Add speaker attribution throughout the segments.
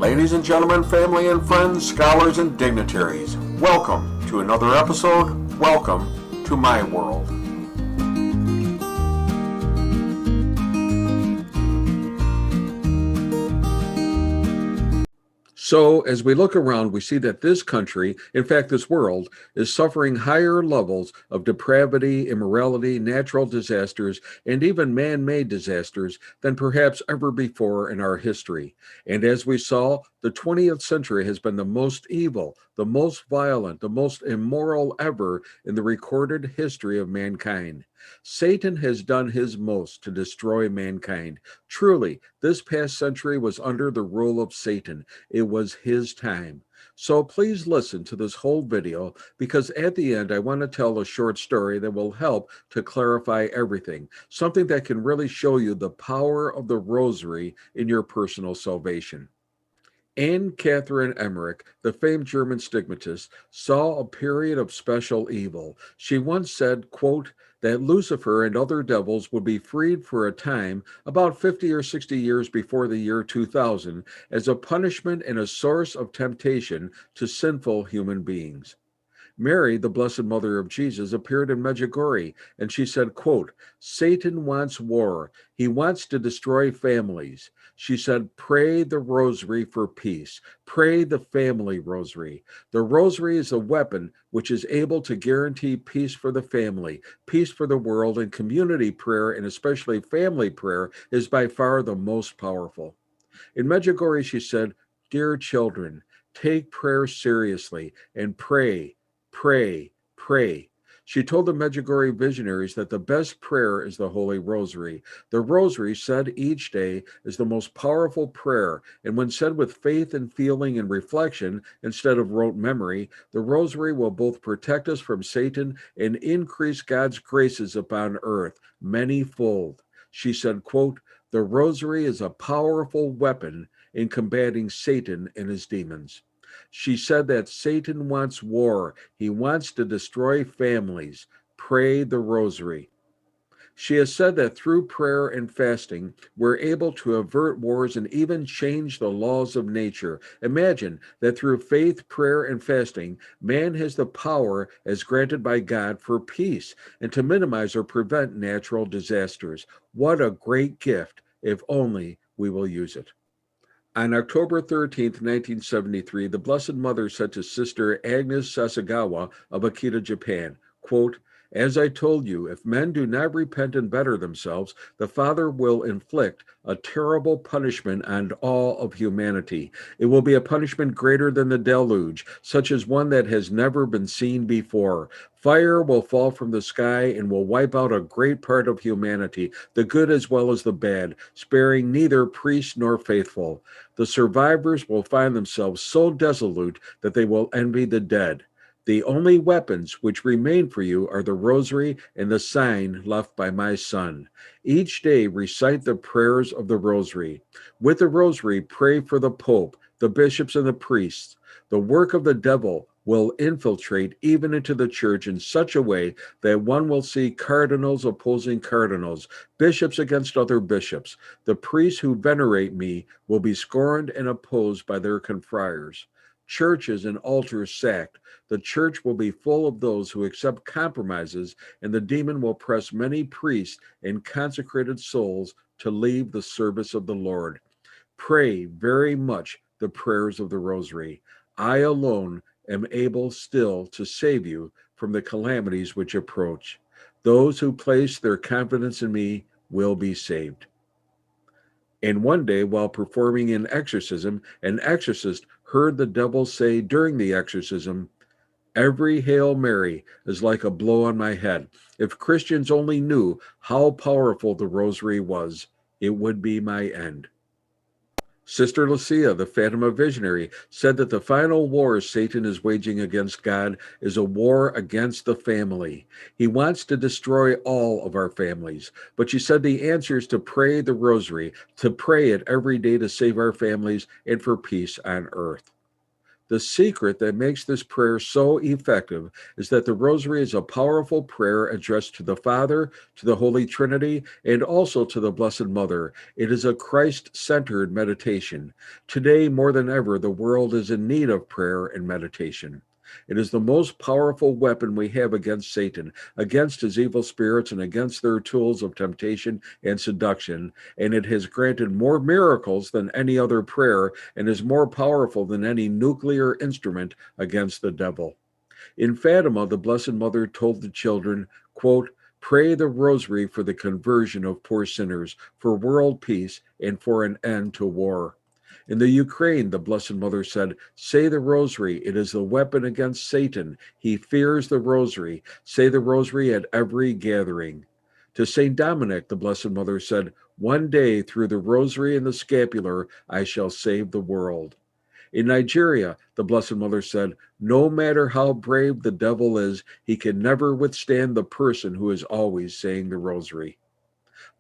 Speaker 1: Ladies and gentlemen, family and friends, scholars and dignitaries, welcome to another episode. Welcome to my world. So, as we look around, we see that this country, in fact, this world, is suffering higher levels of depravity, immorality, natural disasters, and even man-made disasters than perhaps ever before in our history. And as we saw, the 20th century has been the most evil, the most violent, the most immoral ever in the recorded history of mankind. Satan has done his most to destroy mankind. Truly, this past century was under the rule of Satan. It was his time. So please listen to this whole video, because at the end I want to tell a short story that will help to clarify everything, something that can really show you the power of the Rosary in your personal salvation. Anne Catherine Emmerich, the famed German stigmatist, saw a period of special evil. She once said, quote, that Lucifer and other devils would be freed for a time, about 50 or 60 years before the year 2000, as a punishment and a source of temptation to sinful human beings. Mary, the Blessed Mother of Jesus, appeared in Medjugorje, and she said, quote, Satan wants war. He wants to destroy families. She said, pray the rosary for peace. Pray the family rosary. The rosary is a weapon which is able to guarantee peace for the family, peace for the world, and community prayer, and especially family prayer, is by far the most powerful. In Medjugorje, she said, dear children, take prayer seriously and pray. Pray, pray. She told the Medjugorje visionaries that the best prayer is the Holy Rosary. The Rosary, said each day, is the most powerful prayer, and when said with faith and feeling and reflection instead of rote memory, the Rosary will both protect us from Satan and increase God's graces upon earth many-fold. She said, quote, the Rosary is a powerful weapon in combating Satan and his demons. She said that Satan wants war. He wants to destroy families. Pray the Rosary. She has said that through prayer and fasting, we're able to avert wars and even change the laws of nature. Imagine that through faith, prayer, and fasting, man has the power as granted by God for peace and to minimize or prevent natural disasters. What a great gift, if only we will use it. On October 13th, 1973, the Blessed Mother said to Sister Agnes Sasagawa of Akita, Japan, quote, as I told you, if men do not repent and better themselves, the Father will inflict a terrible punishment on all of humanity. It will be a punishment greater than the deluge, such as one that has never been seen before. Fire will fall from the sky and will wipe out a great part of humanity, the good as well as the bad, sparing neither priest nor faithful. The survivors will find themselves so desolate that they will envy the dead. The only weapons which remain for you are the rosary and the sign left by my Son. Each day recite the prayers of the rosary. With the rosary, pray for the Pope, the bishops, and the priests. The work of the devil will infiltrate even into the church in such a way that one will see cardinals opposing cardinals, bishops against other bishops. The priests who venerate me will be scorned and opposed by their confreres. Churches and altars sacked. The church will be full of those who accept compromises, and the demon will press many priests and consecrated souls to leave the service of the Lord. Pray very much the prayers of the Rosary. I alone am able still to save you from the calamities which approach. Those who place their confidence in me will be saved. And one day, while performing an exorcism, an exorcist heard the devil say during the exorcism, every Hail Mary is like a blow on my head. If Christians only knew how powerful the Rosary was, it would be my end. Sister Lucia, the Fatima visionary, said that the final war Satan is waging against God is a war against the family. He wants to destroy all of our families. But she said the answer is to pray the Rosary, to pray it every day to save our families and for peace on earth. The secret that makes this prayer so effective is that the Rosary is a powerful prayer addressed to the Father, to the Holy Trinity, and also to the Blessed Mother. It is a Christ-centered meditation. Today, more than ever, the world is in need of prayer and meditation. It is the most powerful weapon we have against Satan, against his evil spirits, and against their tools of temptation and seduction. And it has granted more miracles than any other prayer and is more powerful than any nuclear instrument against the devil. In Fatima, the Blessed Mother told the children, quote, "Pray the Rosary for the conversion of poor sinners, for world peace, and for an end to war." In the Ukraine, the Blessed Mother said, "Say the Rosary. It is the weapon against Satan. He fears the Rosary. Say the Rosary at every gathering." To St. Dominic, the Blessed Mother said, "One day, through the Rosary and the scapular, I shall save the world." In Nigeria, the Blessed Mother said, "No matter how brave the devil is, he can never withstand the person who is always saying the Rosary."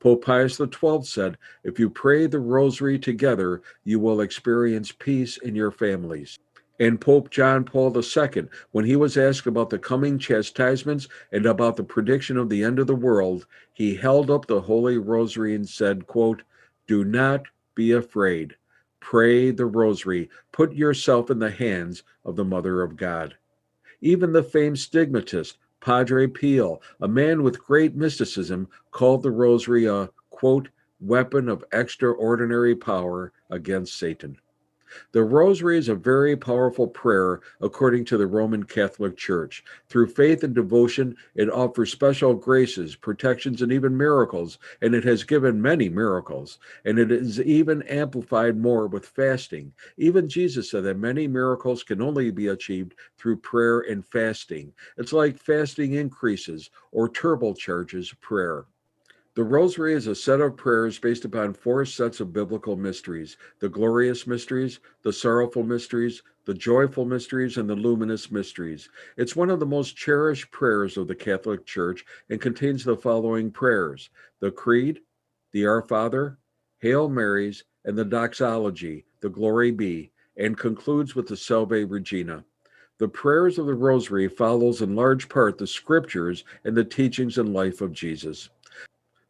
Speaker 1: Pope Pius XII said, "If you pray the Rosary together, you will experience peace in your families." And Pope John Paul II, when he was asked about the coming chastisements and about the prediction of the end of the world, he held up the Holy Rosary and said, quote, "Do not be afraid. Pray the Rosary. Put yourself in the hands of the Mother of God." Even the famed stigmatist, Padre Pio, a man with great mysticism, called the Rosary a, quote, "weapon of extraordinary power against Satan." The Rosary is a very powerful prayer according to the Roman Catholic Church. Through faith and devotion, it offers special graces, protections, and even miracles, and it has given many miracles. And it is even amplified more with fasting. Even Jesus said that many miracles can only be achieved through prayer and fasting. It's like fasting increases or turbocharges prayer. The Rosary is a set of prayers based upon four sets of biblical mysteries: the glorious mysteries, the sorrowful mysteries, the joyful mysteries, and the luminous mysteries. It's one of the most cherished prayers of the Catholic Church and contains the following prayers: the Creed, the Our Father, Hail Marys, and the Doxology, the Glory Be, and concludes with the Salve Regina. The prayers of the Rosary follows in large part the scriptures and the teachings and life of Jesus.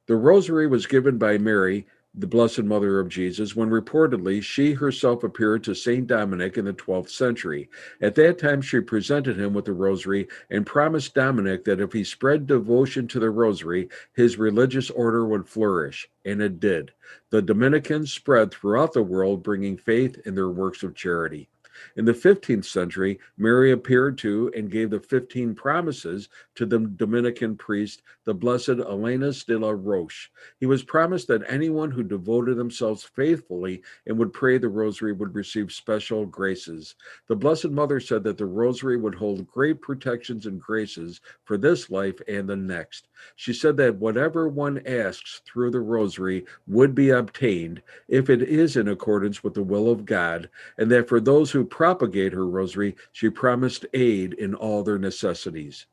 Speaker 1: The Rosary was given by Mary, the Blessed Mother of Jesus, when reportedly she herself appeared to Saint Dominic in the 12th century. At that time, she presented him with the Rosary and promised Dominic that if he spread devotion to the Rosary, his religious order would flourish, and it did. The Dominicans spread throughout the world, bringing faith in their works of charity. In the 15th century, Mary appeared to and gave the 15 promises to the Dominican priest, the Blessed Alenus de la Roche. He was promised that anyone who devoted themselves faithfully and would pray the Rosary would receive special graces. The Blessed Mother said that the Rosary would hold great protections and graces for this life and the next. She said that whatever one asks through the Rosary would be obtained if it is in accordance with the will of God, and that for those who propagate her Rosary, she promised aid in all their necessities.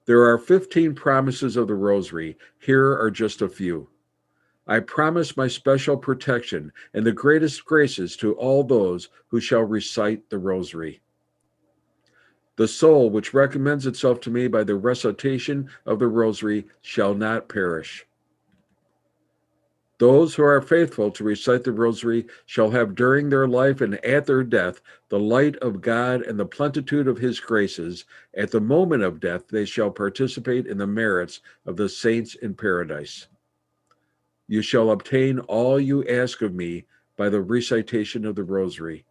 Speaker 1: There are 15 promises of the Rosary. Here are just a few. I promise my special protection and the greatest graces to all those who shall recite the Rosary. The soul which recommends itself to me by the recitation of the Rosary shall not perish. Those who are faithful to recite the Rosary shall have during their life and at their death the light of God and the plenitude of his graces. At the moment of death, they shall participate in the merits of the saints in paradise. You shall obtain all you ask of me by the recitation of the Rosary.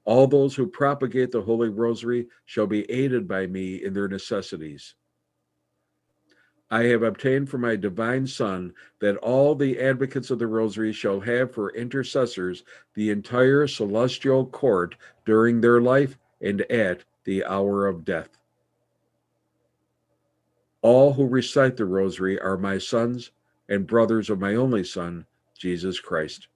Speaker 1: All those who propagate the Holy Rosary shall be aided by me in their necessities. I have obtained from my divine Son that all the advocates of the Rosary shall have for intercessors the entire celestial court during their life and at the hour of death. All who recite the Rosary are my sons and brothers of my only Son, Jesus Christ.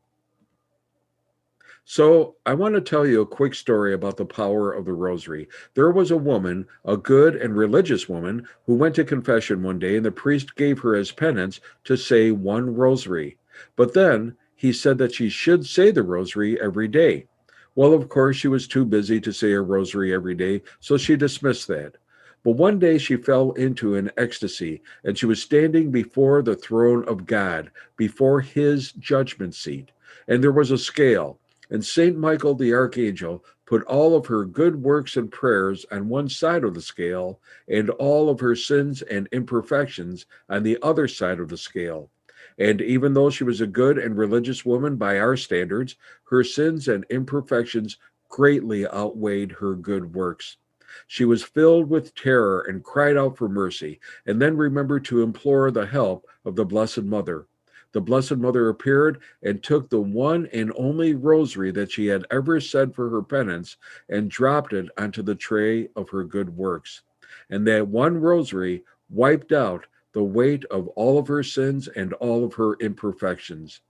Speaker 1: So, I want to tell you a quick story about the power of the Rosary. There was a woman, a good and religious woman, who went to confession one day, and the priest gave her as penance to say one Rosary. But then he said that she should say the Rosary every day. Well, of course, she was too busy to say a rosary every day, so she dismissed that. But one day she fell into an ecstasy, and she was standing before the throne of God, before his judgment seat. And there was a scale, and St. Michael the Archangel put all of her good works and prayers on one side of the scale, and all of her sins and imperfections on the other side of the scale. And even though she was a good and religious woman by our standards, her sins and imperfections greatly outweighed her good works. She was filled with terror and cried out for mercy, and then remembered to implore the help of the Blessed Mother. The Blessed Mother appeared and took the one and only rosary that she had ever said for her penance and dropped it onto the tray of her good works. And that one rosary wiped out the weight of all of her sins and all of her imperfections.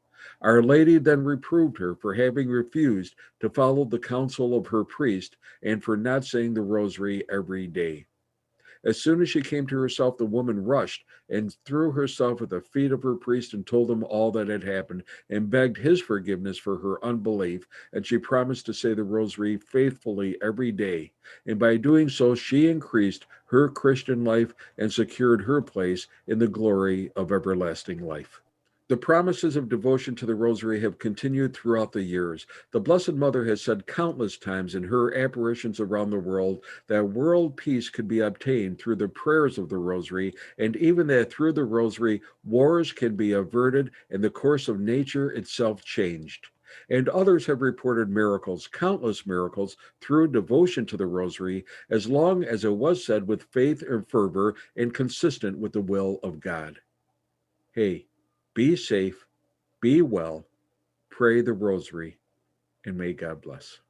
Speaker 1: Our Lady then reproved her for having refused to follow the counsel of her priest and for not saying the rosary every day. As soon as she came to herself, the woman rushed and threw herself at the feet of her priest and told him all that had happened and begged his forgiveness for her unbelief. And she promised to say the rosary faithfully every day. And by doing so, she increased her Christian life and secured her place in the glory of everlasting life. The promises of devotion to the Rosary have continued throughout the years. The Blessed Mother has said countless times in her apparitions around the world that world peace could be obtained through the prayers of the Rosary, and even that through the Rosary, wars can be averted and the course of nature itself changed. And others have reported miracles, countless miracles, through devotion to the Rosary, as long as it was said with faith and fervor and consistent with the will of God. Hey, be safe, be well, pray the rosary, and may God bless.